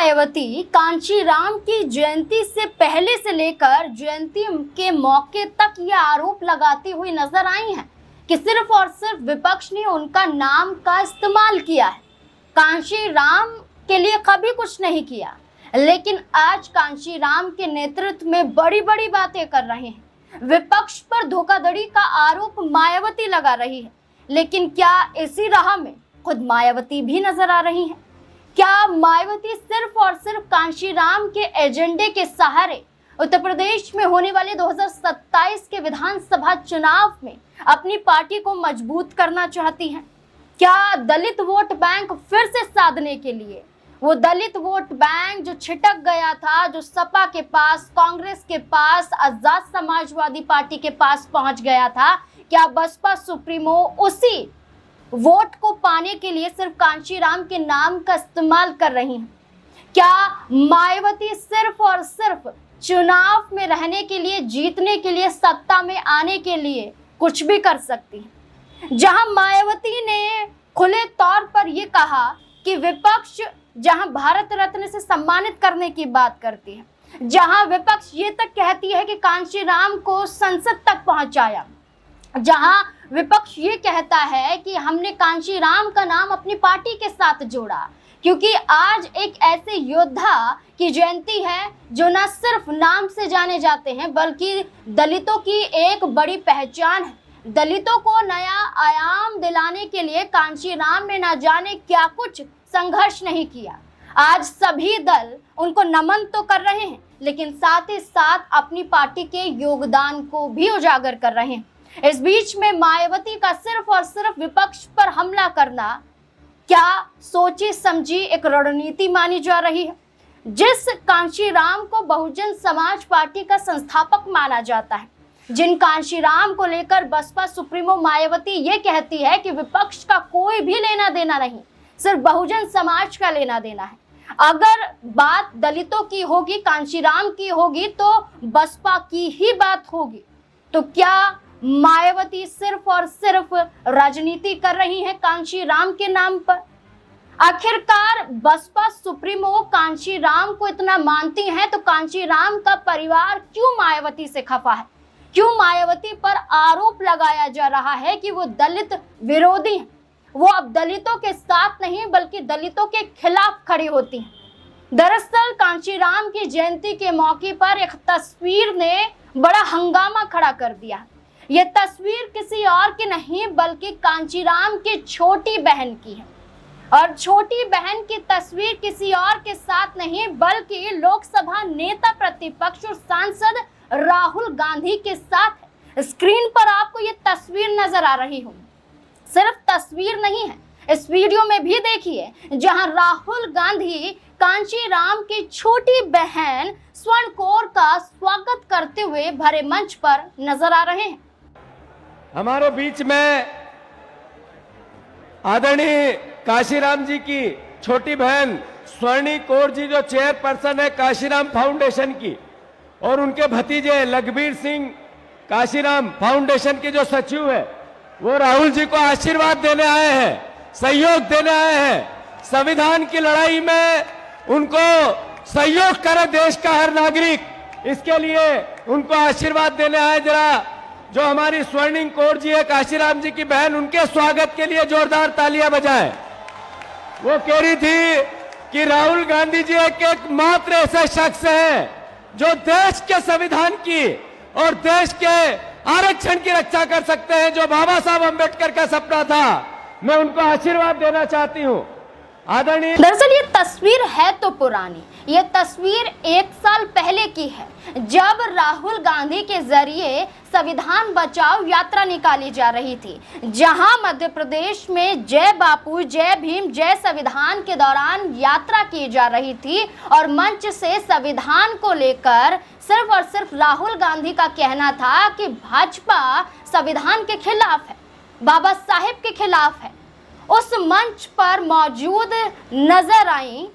मायावती कांशीराम की जयंती से पहले से लेकर जयंती के मौके तक ये आरोप लगाती हुई नजर आई हैं कि सिर्फ और सिर्फ विपक्ष ने उनका नाम का इस्तेमाल किया है, कांशीराम के लिए कभी कुछ नहीं किया। लेकिन आज कांशीराम के नेतृत्व में बड़ी बड़ी बातें कर रहे हैं। विपक्ष पर धोखाधड़ी का आरोप मायावती लगा रही है, लेकिन क्या इसी राह में खुद मायावती भी नजर आ रही हैं? क्या मायावती सिर्फ और सिर्फ कांशीराम के एजेंडे के सहारे उत्तर प्रदेश में होने वाले 2027 के विधानसभा चुनाव में अपनी पार्टी को मजबूत करना चाहती हैं? क्या दलित वोट बैंक फिर से साधने के लिए, वो दलित वोट बैंक जो छिटक गया था, जो सपा के पास, कांग्रेस के पास, आजाद समाजवादी पार्टी के पास पहुंच गया था, क्या बसपा सुप्रीमो उसी वोट को पाने के लिए सिर्फ कांशीराम के नाम का इस्तेमाल कर रही हैं? क्या मायावती सिर्फ और सिर्फ चुनाव में रहने के लिए, जीतने के लिए, सत्ता में आने के लिए कुछ भी कर सकती हैं? जहां मायावती ने खुले तौर पर यह कहा कि विपक्ष जहां भारत रत्न से सम्मानित करने की बात करती है, जहां विपक्ष ये तक कहती है कि कांशीराम को संसद तक पहुंचाया, जहां विपक्ष ये कहता है कि हमने कांशीराम का नाम अपनी पार्टी के साथ जोड़ा क्योंकि आज एक ऐसे योद्धा की जयंती है जो न सिर्फ नाम से जाने जाते हैं बल्कि दलितों की एक बड़ी पहचान है। दलितों को नया आयाम दिलाने के लिए कांशीराम ने न जाने क्या कुछ संघर्ष नहीं किया। आज सभी दल उनको नमन तो कर रहे हैं, लेकिन साथ ही साथ अपनी पार्टी के योगदान को भी उजागर कर रहे हैं। इस बीच में मायावती का सिर्फ और सिर्फ विपक्ष पर हमला करना क्या सोची समझी एक रणनीति मानी जा रही है? जिस कांशीराम को बहुजन समाज पार्टी का संस्थापक माना जाता है, जिन कांशीराम को लेकर बसपा सुप्रीमो मायावती ये कहती है कि विपक्ष का कोई भी लेना देना नहीं, सिर्फ बहुजन समाज का लेना देना है। अगर बात दलितों की होगी, कांशीराम की होगी तो बसपा की ही बात होगी। तो क्या मायावती सिर्फ और सिर्फ राजनीति कर रही है कांशीराम के नाम पर? आखिरकार बसपा सुप्रीमो कांशीराम को इतना मानती हैं तो कांशीराम का परिवार क्यों मायावती से खफा है? क्यों मायावती पर आरोप लगाया जा रहा है कि वो दलित विरोधी हैं? वो अब दलितों के साथ नहीं बल्कि दलितों के खिलाफ खड़ी होती हैं। दरअसल कांशीराम की जयंती के मौके पर एक तस्वीर ने बड़ा हंगामा खड़ा कर दिया। ये तस्वीर किसी और की नहीं बल्कि कांशीराम की छोटी बहन की है, और छोटी बहन की तस्वीर किसी और के साथ नहीं बल्कि लोकसभा नेता प्रतिपक्ष और सांसद राहुल गांधी के साथ है। स्क्रीन पर आपको ये तस्वीर नजर आ रही होगी। सिर्फ तस्वीर नहीं है, इस वीडियो में भी देखिए जहां राहुल गांधी कांशीराम की छोटी बहन स्वर्ण कौर का स्वागत करते हुए भरे मंच पर नजर आ रहे हैं। हमारे बीच में आदरणीय कांशीराम जी की छोटी बहन स्वर्णी कौर जी जो चेयरपर्सन है कांशीराम फाउंडेशन की, और उनके भतीजे लखबीर सिंह कांशीराम फाउंडेशन के जो सचिव है, वो राहुल जी को आशीर्वाद देने आए हैं, सहयोग देने आए हैं। संविधान की लड़ाई में उनको सहयोग करे देश का हर नागरिक, इसके लिए उनको आशीर्वाद देने आए। जरा जो हमारी स्वर्णिम कौर जी है कांशीराम जी की बहन, उनके स्वागत के लिए जोरदार तालियां बजाएं। वो कह रही थी कि राहुल गांधी जी एक मात्र ऐसे शख्स हैं जो देश के संविधान की और देश के आरक्षण की रक्षा कर सकते हैं, जो बाबा साहब अंबेडकर का सपना था। मैं उनको आशीर्वाद देना चाहती हूँ। आदरणीय, दरअसल ये तस्वीर है तो पुरानी, ये तस्वीर 1 साल पहले की है जब राहुल गांधी के जरिए संविधान बचाओ यात्रा निकाली जा रही थी, जहां मध्य प्रदेश में जय बापू, जय भीम, जय संविधान के दौरान यात्रा की जा रही थी और मंच से संविधान को लेकर सिर्फ और सिर्फ राहुल गांधी का कहना था कि भाजपा संविधान के खिलाफ है, बाबा साहेब के खिलाफ है। उस मंच पर मौजूद नजर आई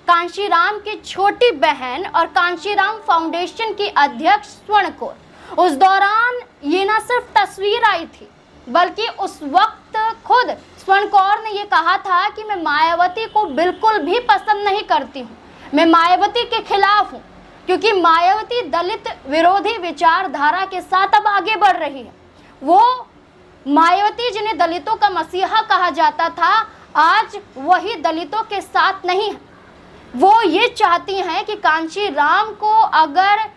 कांशीराम की छोटी बहन और कांशीराम फाउंडेशन की अध्यक्ष स्वर्ण कौर। उस दौरान ये न सिर्फ तस्वीर आई थी बल्कि उस वक्त खुद स्वर्ण कौर ने ये कहा था कि मैं मायावती को बिल्कुल भी पसंद नहीं करती हूँ, मैं मायावती के खिलाफ हूं, क्योंकि मायावती दलित विरोधी विचारधारा के साथ अब आगे बढ़ रही है। वो मायावती जिन्हें दलितों का मसीहा कहा जाता था, आज वही दलितों के साथ नहीं है। वो ये चाहती हैं कि कांची राम को अगर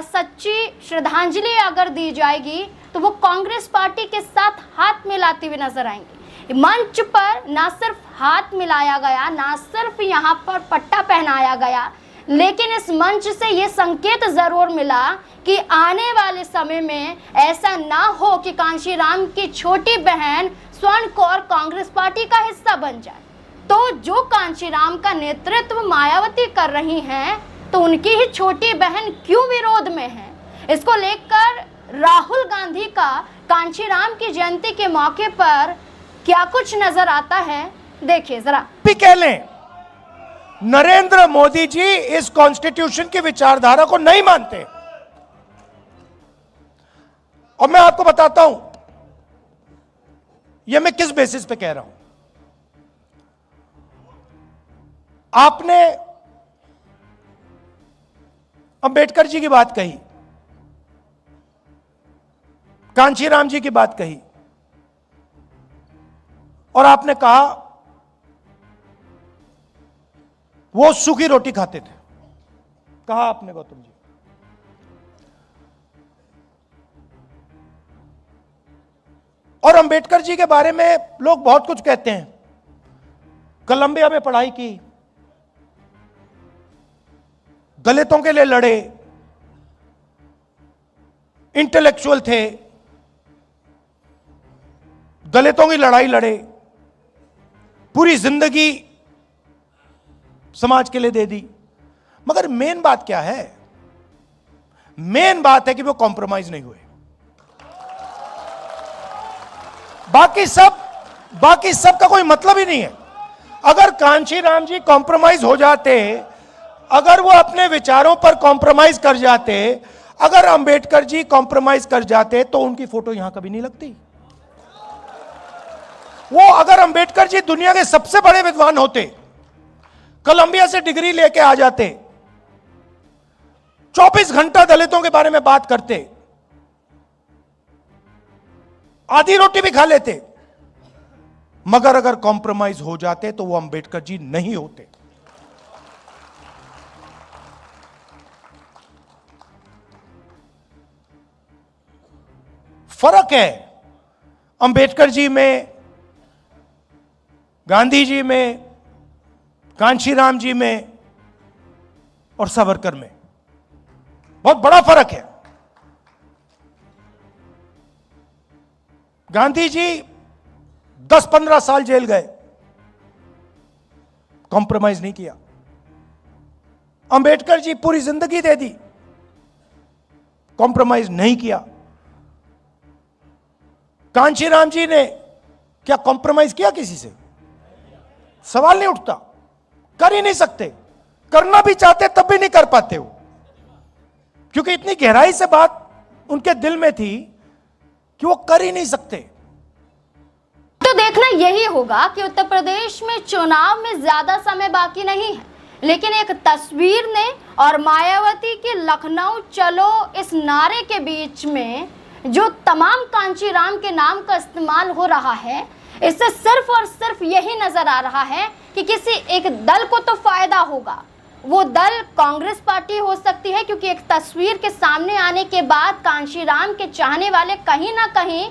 सच्ची श्रद्धांजलि अगर दी जाएगी तो वो कांग्रेस पार्टी के साथ हाथ मिलाती हुई नजर आएंगी। मंच पर ना सिर्फ हाथ मिलाया गया, ना सिर्फ यहाँ पर पट्टा पहनाया गया, लेकिन इस मंच से ये संकेत जरूर मिला कि आने वाले समय में ऐसा ना हो कि कांशीराम की छोटी बहन स्वर्ण कौर कांग्रेस पार्टी का हिस्सा बन जाए। तो जो कांशीराम का नेतृत्व मायावती कर रही हैं, तो उनकी ही छोटी बहन क्यों विरोध में है? इसको लेकर राहुल गांधी का कांशीराम की जयंती के मौके पर क्या कुछ नजर आता है, देखिए जरा। भी कह लें, नरेंद्र मोदी जी इस कॉन्स्टिट्यूशन की विचारधारा को नहीं मानते। और मैं आपको बताता हूं यह मैं किस बेसिस पे कह रहा हूं। आपने अंबेडकर जी की बात कही, कांशीराम जी की बात कही, और आपने कहा वो सूखी रोटी खाते थे, कहा आपने गौतम जी। और अंबेडकर जी के बारे में लोग बहुत कुछ कहते हैं। कोलंबिया में पढ़ाई की, दलितों के लिए लड़े, इंटेलेक्चुअल थे, दलितों की लड़ाई लड़े, पूरी जिंदगी समाज के लिए दे दी। मगर मेन बात क्या है? मेन बात है कि वो कॉम्प्रोमाइज नहीं हुए। बाकी सब का कोई मतलब ही नहीं है। अगर कांशीराम जी कॉम्प्रोमाइज हो जाते, अगर वो अपने विचारों पर कॉम्प्रोमाइज कर जाते, अगर अंबेडकर जी कॉम्प्रोमाइज कर जाते, तो उनकी फोटो यहां कभी नहीं लगती। वो अगर अंबेडकर जी दुनिया के सबसे बड़े विद्वान होते, कोलंबिया से डिग्री लेके आ जाते, 24 घंटा दलितों के बारे में बात करते, आधी रोटी भी खा लेते, मगर अगर कॉम्प्रोमाइज हो जाते तो वो अंबेडकर जी नहीं होते। फर्क है अंबेडकर जी में, गांधी जी में, कांशीराम जी में और सावरकर में। बहुत बड़ा फर्क है। गांधी जी 10-15 साल जेल गए, कॉम्प्रोमाइज नहीं किया। अंबेडकर जी पूरी जिंदगी दे दी, कॉम्प्रोमाइज नहीं किया। कांशीराम जी ने क्या कॉम्प्रोमाइज किया किसी से? सवाल नहीं उठता, कर ही नहीं सकते। करना भी चाहते तब भी नहीं कर पाते हो, क्योंकि इतनी गहराई से बात उनके दिल में थी कि वो कर ही नहीं सकते। तो देखना यही होगा कि उत्तर प्रदेश में चुनाव में ज्यादा समय बाकी नहीं है, लेकिन एक तस्वीर ने और मायावती के लखनऊ चलो इस नारे के बीच में जो तमाम कांशीराम के नाम का इस्तेमाल हो रहा है, इससे सिर्फ और सिर्फ यही नजर आ रहा है कि किसी एक दल को तो फायदा होगा। वो दल कांग्रेस पार्टी हो सकती है, क्योंकि एक तस्वीर के सामने आने के बाद कांशीराम के चाहने वाले कहीं ना कहीं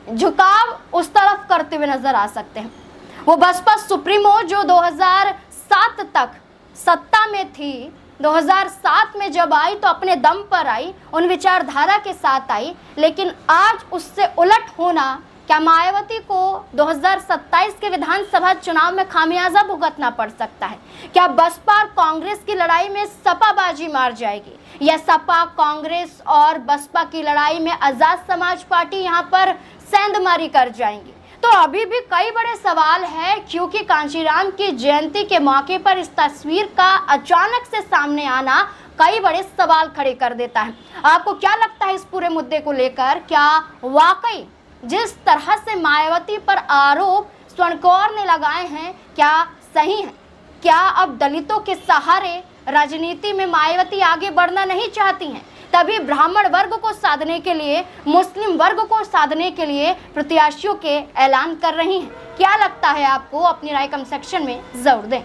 झुकाव उस तरफ करते हुए नजर आ सकते हैं। वो बसपा सुप्रीमो जो 2007 तक सत्ता में थी, 2007 में जब आई तो अपने दम पर आई, उन विचारधारा के साथ आई, लेकिन आज उससे उलट होना, क्या मायावती को 2027 के विधानसभा चुनाव में खामियाजा भुगतना पड़ सकता है? क्या बसपा और कांग्रेस की लड़ाई में सपा बाजी मार जाएगी, या सपा, कांग्रेस और बसपा की लड़ाई में आजाद समाज पार्टी यहां पर सेंधमारी कर जाएंगी? तो अभी भी कई बड़े सवाल है, क्योंकि कांशीराम की जयंती के मौके पर इस तस्वीर का अचानक से सामने आना कई बड़े सवाल खड़े कर देता है। आपको क्या लगता है इस पूरे मुद्दे को लेकर? क्या वाकई जिस तरह से मायावती पर आरोप स्वर्ण कौर ने लगाए हैं क्या सही है? क्या अब दलितों के सहारे राजनीति में मायावती आगे बढ़ना नहीं चाहती हैं, तभी ब्राह्मण वर्ग को साधने के लिए, मुस्लिम वर्ग को साधने के लिए प्रत्याशियों के ऐलान कर रही हैं। क्या लगता है आपको? अपनी राय कमेंट सेक्शन में जरूर दें।